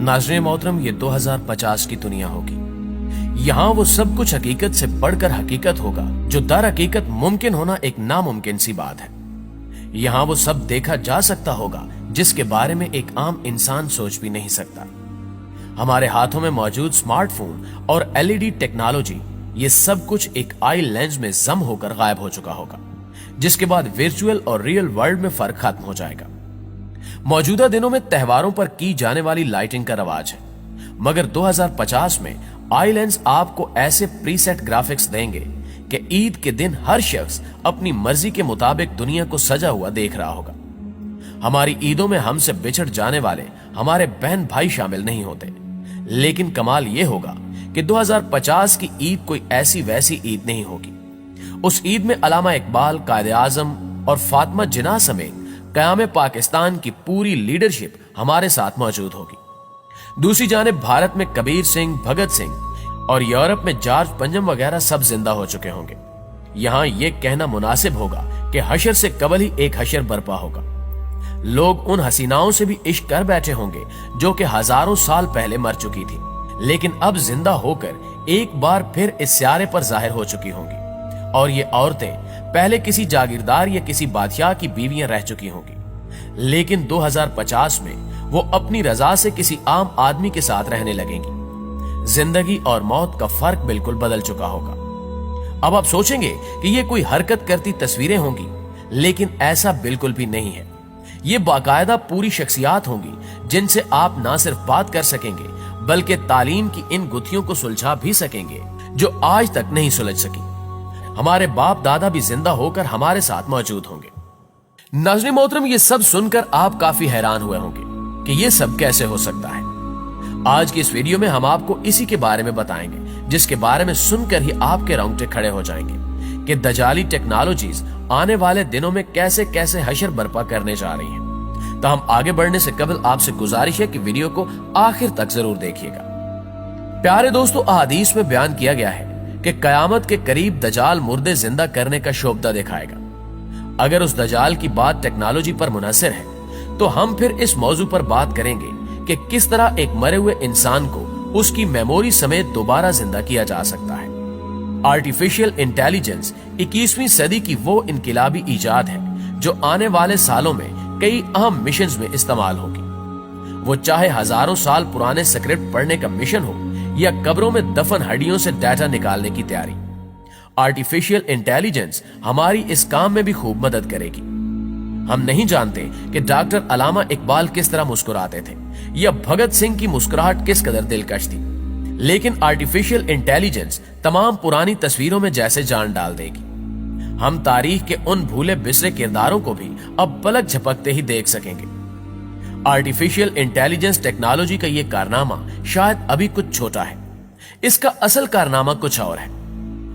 नाज़रीन मोहतरम, ये 2050 की दुनिया होगी। यहाँ वो सब कुछ हकीकत से बढ़कर हकीकत होगा जो दर हकीकत मुमकिन होना एक नामुमकिन सी बात है। यहाँ वो सब देखा जा सकता होगा जिसके बारे में एक आम इंसान सोच भी नहीं सकता। हमारे हाथों में मौजूद स्मार्टफोन और एलईडी टेक्नोलॉजी, ये सब कुछ एक आई लेंस में जम होकर गायब हो चुका होगा, जिसके बाद वर्चुअल और रियल वर्ल्ड में फर्क खत्म हो जाएगा। मौजूदा दिनों में त्योहारों पर की जाने वाली लाइटिंग का रवाज है, मगर 2050 में आई लेंस आपको ऐसे प्रीसेट ग्राफिक्स देंगे कि ईद के दिन हर शख्स अपनी मर्जी के मुताबिक दुनिया को सजा हुआ देख रहा होगा। हमारी ईदों में हमसे बिछड़ जाने वाले हमारे बहन भाई शामिल नहीं होते, लेकिन कमाल यह होगा कि 2050 की ईद कोई ऐसी वैसी ईद नहीं होगी। उस ईद में अल्लामा इकबाल, कायदे आजम और फातिमा जिन्नाह समेत क़याम पाकिस्तान की पूरी लीडरशिप हमारे साथ मौजूद होगी। दूसरी जानिब भारत में कबीर सिंह, भगत सिंह और यूरोप में जॉर्ज पंजम वगैरह सब जिंदा हो चुके होंगे। यहां यह कहना मुनासिब होगा कि हशर से कबल ही एक हशर बर्पा होगा। लोग उन हसीनाओं से भी इश्क कर बैठे होंगे जो कि हजारों साल पहले मर चुकी थी, लेकिन अब जिंदा होकर एक बार फिर इस स्यारे पर जाहिर हो चुकी होंगी। और ये औरतें पहले किसी जागीरदार या किसी बादशाह की बीवियां रह चुकी होंगी, लेकिन 2050 में वो अपनी रजा से किसी आम आदमी के साथ रहने लगेंगी। जिंदगी और मौत का फर्क बिल्कुल बदल चुका होगा। अब आप सोचेंगे कि ये कोई हरकत करती तस्वीरें होंगी, लेकिन ऐसा बिल्कुल भी नहीं है। ये बाकायदा पूरी शख्सियात होंगी जिनसे आप ना सिर्फ बात कर सकेंगे बल्कि तालीम की इन गुत्थियों को सुलझा भी सकेंगे जो आज तक नहीं सुलझ सकी। हमारे बाप दादा भी जिंदा होकर हमारे साथ मौजूद होंगे। नाज़रीन मोहतरम, ये सब सुनकर आप काफी हैरान हुए होंगे कि ये सब कैसे हो सकता है। आज की इस वीडियो में हम आपको इसी के बारे में बताएंगे, जिसके बारे में सुनकर ही आपके रोंगटे खड़े हो जाएंगे कि दजाली टेक्नोलॉजीज आने वाले दिनों में कैसे कैसे हशर बर्पा करने जा रही हैं। तो हम आगे बढ़ने से कबल आपसे गुजारिश है कि वीडियो को आखिर तक जरूर देखिएगा। प्यारे दोस्तों, अहादीस में बयान किया गया है कि कयामत के करीब दजाल मुर्दे जिंदा करने का शोबदा दिखाएगा। अगर उस दजाल की बात टेक्नोलॉजी पर मुनहसर है तो हम फिर इस मौजू पर बात करेंगे कि किस तरह एक मरे हुए इंसान को उसकी मेमोरी समेत दोबारा जिंदा किया जा सकता है। आर्टिफिशियल इंटेलिजेंस 21वीं सदी की वो इनकिलाबी इजाद है जो आने वाले सालों में कई अहम मिशंस में इस्तेमाल होगी। वो चाहे हजारों साल पुराने स्क्रिप्ट पढ़ने का मिशन हो या कब्रों में दफन हड्डियों से डाटा निकालने की तैयारी, आर्टिफिशियल इंटेलिजेंस हमारी इस काम में भी खूब मदद करेगी। हम नहीं जानते कि डॉक्टर अल्लामा इकबाल किस तरह मुस्कुराते थे या भगत सिंह की मुस्कुराहट किस कदर दिलकश थी, लेकिन आर्टिफिशियल इंटेलिजेंस तमाम पुरानी तस्वीरों में जैसे जान डाल देगी। हम तारीख के उन भूले बिसरे किरदारों को भी अब पलक झपकते ही देख सकेंगे। आर्टिफिशियल इंटेलिजेंस टेक्नोलॉजी का यह कारनामा शायद अभी कुछ छोटा है, इसका असल कारनामा कुछ और है।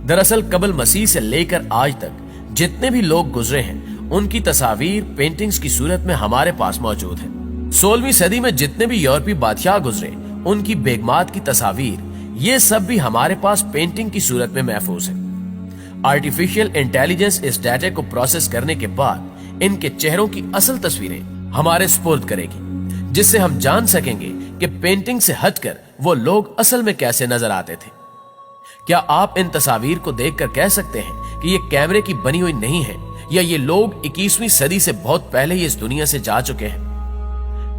दरअसल कबल मसीह से लेकर आज तक जितने भी लोग गुजरे हैं उनकी तस्वीर पेंटिंग्स की सूरत में हमारे पास मौजूद है। 16वीं सदी में जितने भी यूरोपीय बादशाह गुजरे उनकी बेगमात की तस्वीर, ये सब भी हमारे पास पेंटिंग की सूरत में महफूज है। आर्टिफिशियल इंटेलिजेंस इस डाटा को प्रोसेस करने के बाद इनके चेहरों की असल तस्वीरें हमारे स्पुर्द करेगी, जिससे हम जान सकेंगे कि पेंटिंग से हटकर वो लोग असल में कैसे नजर आते थे। क्या आप इन तस्वीर को देखकर कह सकते हैं कि ये कैमरे की बनी हुई नहीं है या ये लोग 21वीं सदी से बहुत पहले ही इस दुनिया से जा चुके हैं?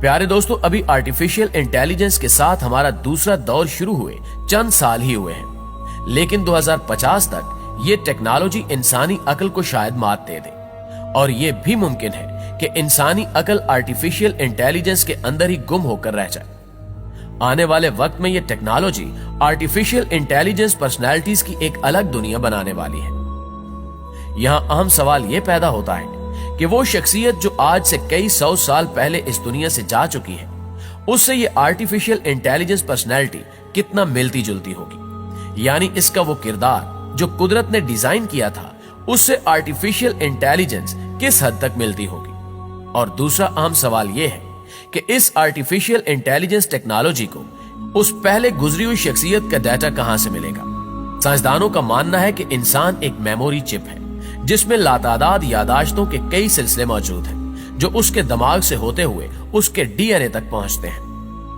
प्यारे दोस्तों, अभी आर्टिफिशियल इंटेलिजेंस के साथ हमारा दूसरा दौर शुरू हुए चंद साल ही हुए हैं, लेकिन 2050 तक ये टेक्नोलॉजी इंसानी अकल को शायद मात दे दे, और ये भी मुमकिन है कि इंसानी अकल आर्टिफिशियल इंटेलिजेंस के अंदर ही गुम होकर रह जाए। आने वाले वक्त में ये टेक्नोलॉजी आर्टिफिशियल इंटेलिजेंस पर्सनैलिटीज की एक अलग दुनिया बनाने वाली है। यहां अहम सवाल यह पैदा होता है कि वो शख्सियत जो आज से कई 100 साल पहले इस दुनिया से जा चुकी है, उससे ये आर्टिफिशियल इंटेलिजेंस पर्सनैलिटी कितना मिलती जुलती होगी। यानी इसका वो किरदार जो कुदरत ने डिजाइन किया था उससे आर्टिफिशियल इंटेलिजेंस किस हद तक मिलती होगी। और दूसरा अहम सवाल यह है कि इस आर्टिफिशियल इंटेलिजेंस टेक्नोलॉजी को उस पहले गुजरी हुई शख्सियत का डाटा कहां से मिलेगा। साइंसदानों का मानना है कि इंसान एक मेमोरी चिप है जिसमें लातादाद यादाश्तों के कई सिलसिले मौजूद हैं जो उसके दिमाग से होते हुए उसके डीएनए तक पहुंचते हैं।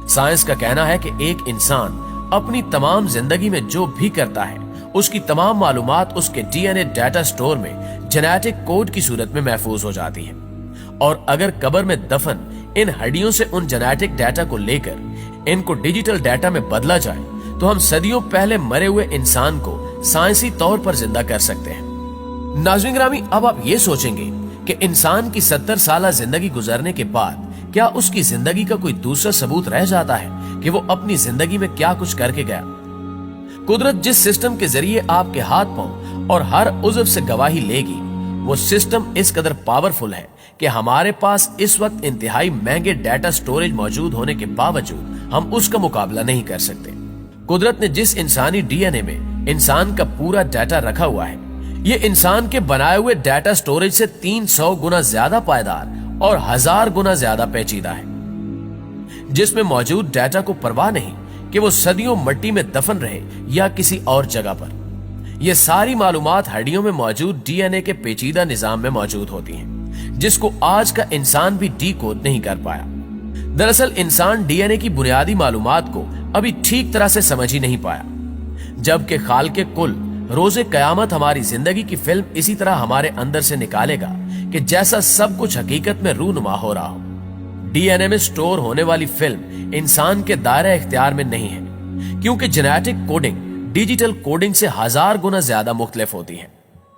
साइंस का कहना है कि एक इंसान अपनी तमाम जिंदगी में जो भी करता है उसकी तमाम मालूमात उसके डीएनए डाटा स्टोर में जेनेटिक कोड की सूरत में महफूज हो जाती है, और अगर कब्र में दफन इन हड्डियों से उन जेनेटिक डाटा को लेकर इनको डिजिटल डाटा में बदला जाए तो हम सदियों पहले मरे हुए इंसान को साइंसी तौर पर जिंदा कर सकते हैं। नाज़रीन ग्रामी, अब आप ये सोचेंगे कि इंसान की 70 साल जिंदगी गुजरने के बाद क्या उसकी जिंदगी का कोई दूसरा सबूत रह जाता है कि वो अपनी जिंदगी में क्या कुछ करके गया। कुदरत जिस सिस्टम के जरिए आपके हाथ पांव और हर उज़व से गवाही लेगी, वो सिस्टम इस कदर पावरफुल है कि हमारे पास इस वक्त इंतहाई महंगे डाटा स्टोरेज मौजूद होने के बावजूद हम उसका मुकाबला नहीं कर सकते। कुदरत ने जिस इंसानी डीएनए में इंसान का पूरा डाटा रखा हुआ है, ये इंसान के बनाए हुए डाटा स्टोरेज से 300 गुना ज्यादा पायदार और 1000 गुना ज्यादा पेचीदा है, जिसमें मौजूद डाटा को परवाह नहीं कि वो सदियों मिट्टी में दफन रहे या किसी और जगह पर। ये सारी मालूमात हड्डियों में मौजूद डीएनए के पेचीदा निजाम में मौजूद होती हैं, जिसको आज का इंसान भी डीकोड नहीं कर पाया। दरअसल इंसान डीएनए की बुनियादी मालूमात को अभी ठीक तरह से समझ ही नहीं पाया, जबकि खालिक़े कुल रोज़े क़यामत हमारी जिंदगी की फिल्म इसी तरह हमारे अंदर से निकालेगा कि जैसा सब कुछ हकीकत में रूनुमा हो रहा हो। डीएनए में स्टोर होने वाली फिल्म इंसान के दायरे इख्तियार में नहीं है, क्योंकि जेनेटिक कोडिंग डिजिटल कोडिंग से 1000 गुना ज्यादा मुख्तलिफ होती है।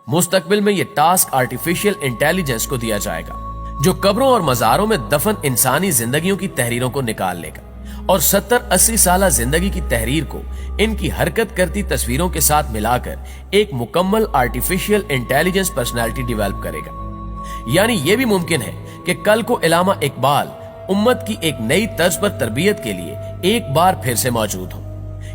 मुस्तकबिल में यह टास्क आर्टिफिशियल इंटेलिजेंस को दिया जाएगा, जो कब्रों और मज़ारों में दफन इंसानी जिंदगियों की तहरीरों को निकाल लेगा और 70-80 साल जिंदगी की तहरीर को इनकी हरकत करती तस्वीरों के साथ मिलाकर एक मुकम्मल आर्टिफिशियल इंटेलिजेंस पर्सनालिटी डेवलप करेगा। यानी यह भी मुमकिन है कि कल को इल्लामा इकबाल उम्मत की एक नई तर्ज पर तरबियत के लिए एक बार फिर से मौजूद हो,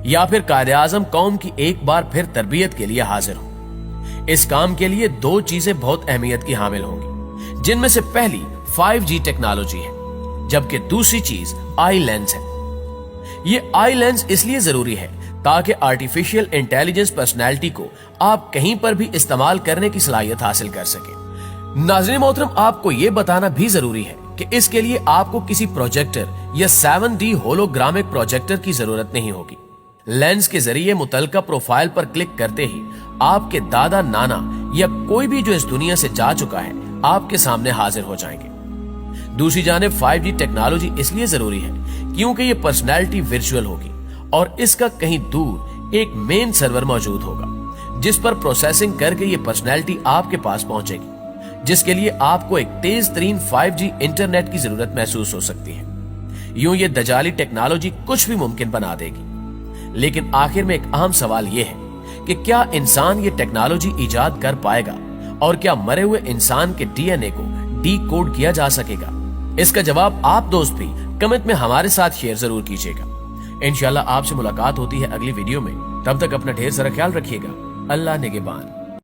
या फिर कायदे आज़म कौम की एक बार फिर तरबियत के लिए हाजिर हो। इस काम के लिए 2 चीजें बहुत अहमियत की हामिल होंगी, जिनमें से पहली 5G टेक्नोलॉजी है, जबकि दूसरी चीज आई लेंस है। ये आई लेंस इसलिए जरूरी है ताकि आर्टिफिशियल इंटेलिजेंस पर्सनैलिटी को आप कहीं पर भी इस्तेमाल करने की सलाहियत हासिल कर सके। नाज़रीन मोहतरम, आपको यह बताना भी जरूरी है कि इसके लिए आपको किसी प्रोजेक्टर या 7D होलोग्रामिक प्रोजेक्टर की जरूरत नहीं होगी। लेंस के जरिए मुतलका प्रोफाइल पर क्लिक करते ही आपके दादा नाना या कोई भी जो इस दुनिया से जा चुका है आपके सामने हाजिर हो जाएंगे। दूसरी जानिब 5G टेक्नोलॉजी इसलिए जरूरी है क्योंकि ये पर्सनैलिटी वर्चुअल होगी और इसका कहीं दूर एक मेन सर्वर मौजूद होगा, जिस पर प्रोसेसिंग करके ये पर्सनैलिटी आपके पास पहुंचेगी, जिसके लिए आपको एक तेज तरीन 5G इंटरनेट की जरूरत महसूस हो सकती है। यूं ये दजाली टेक्नोलॉजी कुछ भी मुमकिन बना देगी। लेकिन आखिर में एक अहम सवाल यह है कि क्या इंसान ये टेक्नोलॉजी इजाद कर पाएगा और क्या मरे हुए इंसान के डीएनए को डीकोड किया जा सकेगा? इसका जवाब आप दोस्त भी कमेंट में हमारे साथ शेयर जरूर कीजिएगा। इंशाल्लाह आपसे मुलाकात होती है अगली वीडियो में। तब तक अपना ढेर सारा ख्याल रखिएगा। अल्लाह निगहबान।